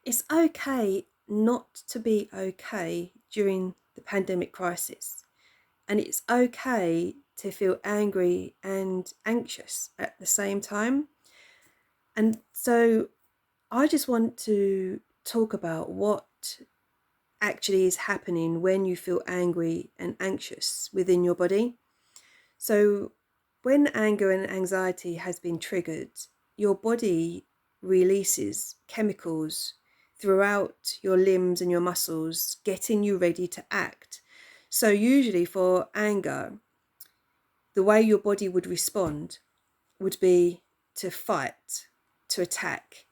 It's okay not to be okay during the pandemic crisis. And it's okay to feel angry and anxious at the same time. And so I just want to talk about what actually is happening when you feel angry and anxious within your body. So, when anger and anxiety has been triggered, your body releases chemicals throughout your limbs and your muscles, getting you ready to act. So, usually for anger, the way your body would respond would be to fight, to attack.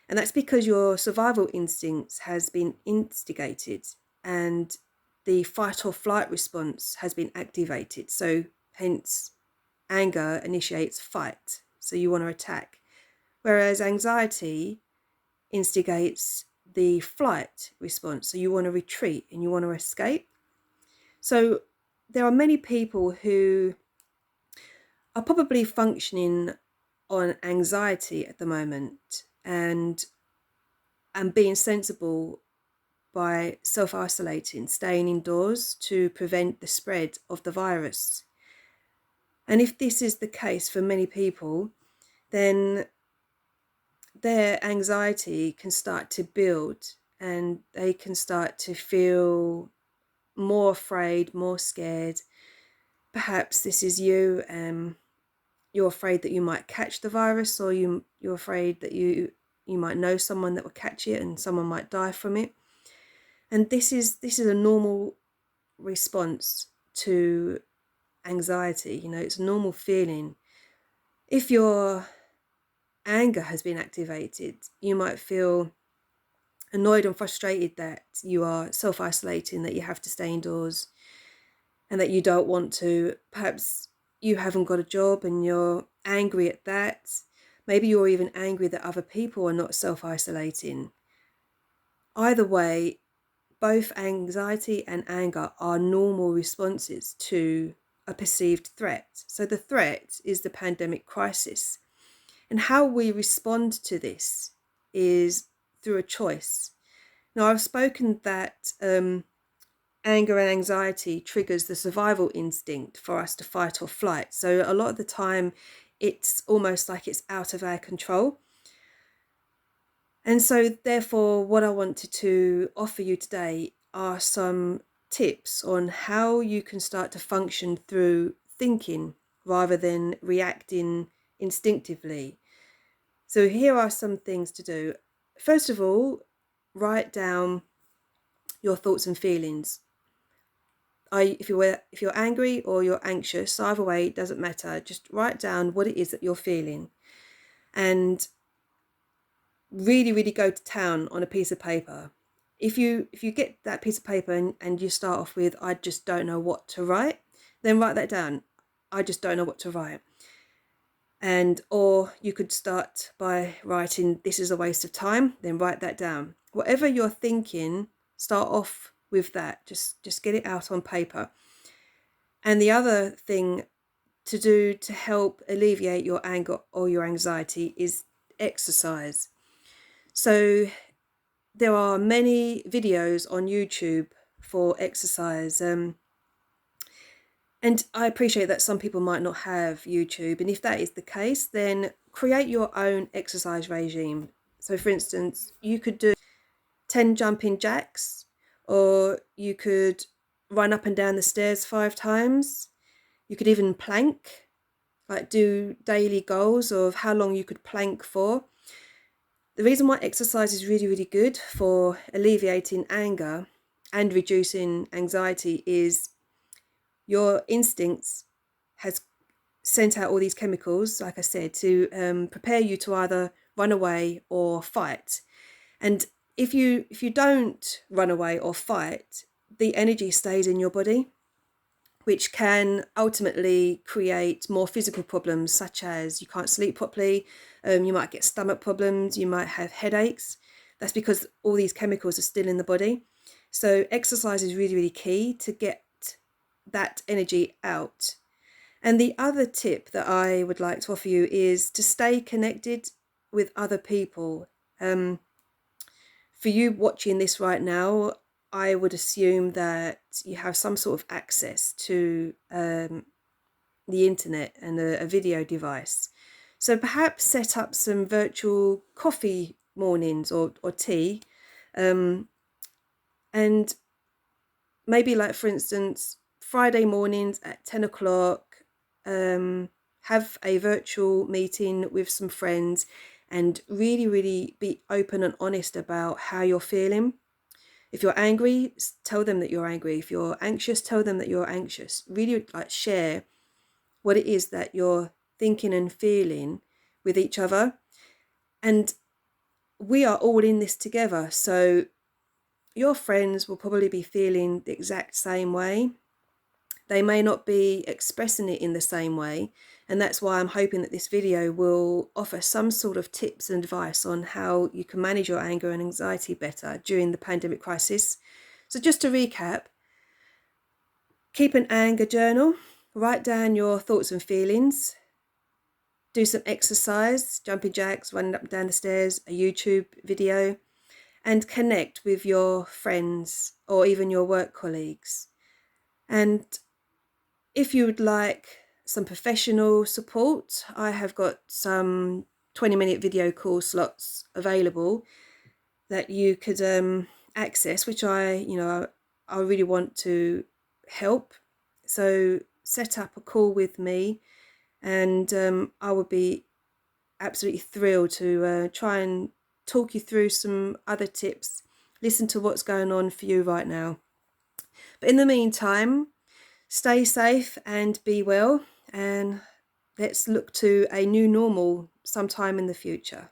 And that's because your survival instincts has been instigated and the fight or flight response has been activated. So hence anger initiates fight. So you want to attack. Whereas anxiety instigates the flight response. So you want to retreat and you want to escape. So there are many people who are probably functioning on anxiety at the moment and being sensible by self-isolating, staying indoors to prevent the spread of the virus. And if this is the case for many people, then their anxiety can start to build and they can start to feel more afraid, more scared. Perhaps this is you. You're afraid that you might catch the virus, or you're afraid that you might know someone that will catch it and someone might die from it. And this is a normal response to anxiety. It's a normal feeling. If your anger has been activated, you might feel annoyed and frustrated that you are self-isolating, that you have to stay indoors and that you don't want to. Perhaps you haven't got a job and you're angry at that. Maybe you're even angry that other people are not self-isolating. Either way, both anxiety and anger are normal responses to a perceived threat. So the threat is the pandemic crisis. And how we respond to this is through a choice. Now, I've spoken that anger and anxiety triggers the survival instinct for us to fight or flight. So a lot of the time, it's almost like it's out of our control. And so, therefore, what I wanted to offer you today are some tips on how you can start to function through thinking rather than reacting instinctively. So, here are some things to do. First of all, write down your thoughts and feelings. If you're angry or you're anxious, either way, it doesn't matter. Just write down what it is that you're feeling, and really, really go to town on a piece of paper. If you get that piece of paper and you start off with, I just don't know what to write, then write that down. I just don't know what to write. Or you could start by writing, this is a waste of time, then write that down. Whatever you're thinking, start off with that. Just get it out on paper. And the other thing to do to help alleviate your anger or your anxiety is exercise. So there are many videos on YouTube for exercise. And I appreciate that some people might not have YouTube. And if that is the case, then create your own exercise regime. So, for instance, you could do 10 jumping jacks, or you could run up and down the stairs 5 times. You could even plank, like do daily goals of how long you could plank for. The reason why exercise is really, really good for alleviating anger and reducing anxiety is your instincts has sent out all these chemicals, like I said, to prepare you to either run away or fight. And if you don't run away or fight, the energy stays in your body, which can ultimately create more physical problems, such as you can't sleep properly, you might get stomach problems, you might have headaches. That's because all these chemicals are still in the body. So exercise is really, really key to get that energy out. And the other tip that I would like to offer you is to stay connected with other people. For you watching this right now, I would assume that you have some sort of access to the internet and a video device. So perhaps set up some virtual coffee mornings or tea, and maybe, like, for instance, Friday mornings at 10 o'clock, have a virtual meeting with some friends and really, really be open and honest about how you're feeling. If you're angry, tell them that you're angry. If you're anxious, tell them that you're anxious. Really, like, share what it is that you're thinking and feeling with each other. And we are all in this together. So your friends will probably be feeling the exact same way. They may not be expressing it in the same way. And that's why I'm hoping that this video will offer some sort of tips and advice on how you can manage your anger and anxiety better during the pandemic crisis. So just to recap, keep an anger journal, write down your thoughts and feelings, do some exercise, jumping jacks, running up and down the stairs, a YouTube video, and connect with your friends or even your work colleagues. And if you would like some professional support, I have got some 20-minute video call slots available that you could access, which I really want to help. So set up a call with me, and I would be absolutely thrilled to try and talk you through some other tips, listen to what's going on for you right now. But in the meantime, stay safe and be well, and let's look to a new normal sometime in the future.